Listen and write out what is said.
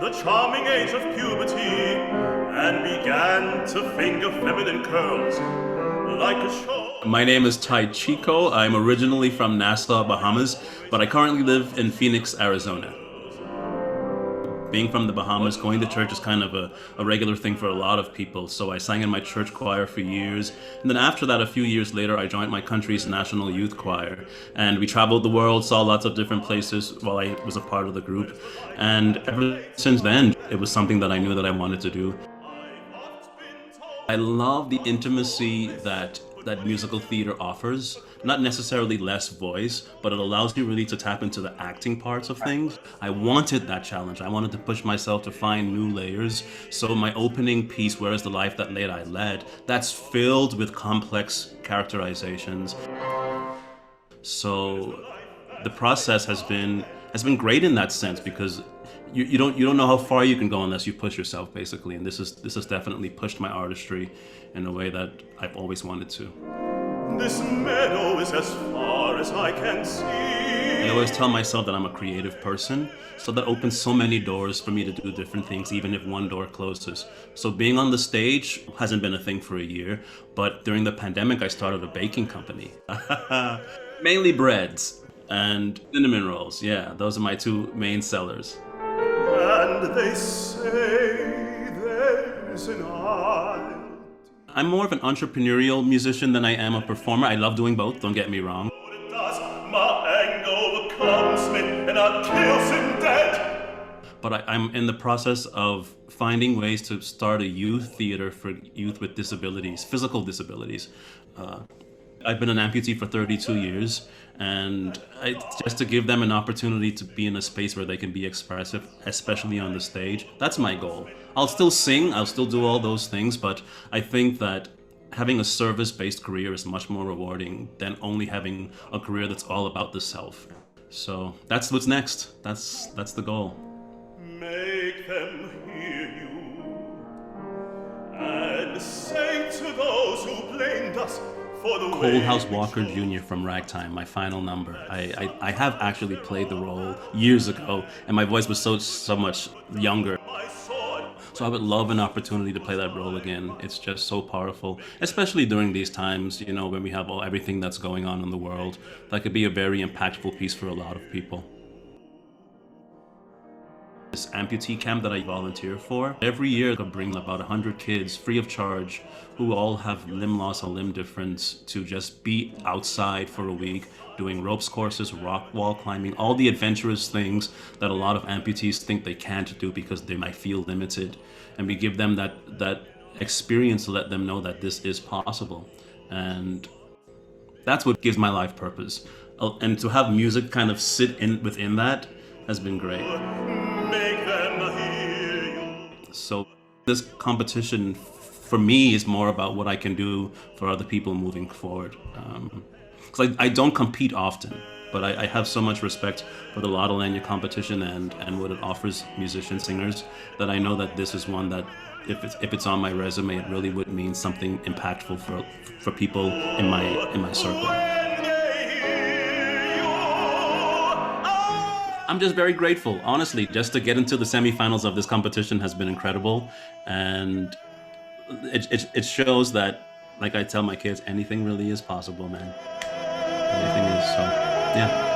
the charming age of puberty, and began to finger feminine curls like a show. My name is Chiko. I'm originally from Nassau, Bahamas, but I currently live in Phoenix, Arizona. Being from the Bahamas, going to church is kind of a regular thing for a lot of people. So I sang in my church choir for years. And then after that, a few years later, I joined my country's national youth choir. And we traveled the world, saw lots of different places while I was a part of the group. And ever since then, it was something that I knew that I wanted to do. I love the intimacy that musical theater offers. Not necessarily less voice, but it allows you really to tap into the acting parts of things. I wanted that challenge. I wanted to push myself to find new layers. So my opening piece, Where is the Life That Late I Led, that's filled with complex characterizations. So the process has been great in that sense, because you don't know how far you can go unless you push yourself, basically. And this has definitely pushed my artistry in a way that I've always wanted to. This meadow is as far as I can see. I always tell myself that I'm a creative person, so that opens so many doors for me to do different things, even if one door closes. So being on the stage hasn't been a thing for a year, but during the pandemic, I started a baking company. Mainly breads and cinnamon rolls. Yeah, those are my two main sellers. And they say there's an art. I'm more of an entrepreneurial musician than I am a performer. I love doing both, don't get me wrong. My anger overcomes me and I kills him dead. But I'm in the process of finding ways to start a youth theater for youth with disabilities, physical disabilities. I've been an amputee for 32 years, and just to give them an opportunity to be in a space where they can be expressive, especially on the stage, that's my goal. I'll still sing, I'll still do all those things, but I think that having a service-based career is much more rewarding than only having a career that's all about the self. So that's what's next. That's the goal. Make them hear you and say to those who blamed us for the Cold House Walker Jr. from Ragtime, my final number. I have actually played the role years ago, and my voice was so much younger. So I would love an opportunity to play that role again. It's just so powerful, especially during these times, you know, when we have everything that's going on in the world. That could be a very impactful piece for a lot of people. This amputee camp that I volunteer for, every year I bring about 100 kids free of charge who all have limb loss or limb difference to just be outside for a week doing ropes courses, rock wall climbing, all the adventurous things that a lot of amputees think they can't do because they might feel limited. And we give them that experience to let them know that this is possible. And that's what gives my life purpose. And to have music kind of sit within that has been great. So this competition for me is more about what I can do for other people moving forward. Because I don't compete often, but I have so much respect for the Lotta Lenya competition and what it offers musicians, singers, that I know that this is one that if it's on my resume, it really would mean something impactful for people in my circle. I'm just very grateful, honestly. Just to get into the semifinals of this competition has been incredible, and it shows that, like I tell my kids, anything really is possible, man. Anything is. So, yeah.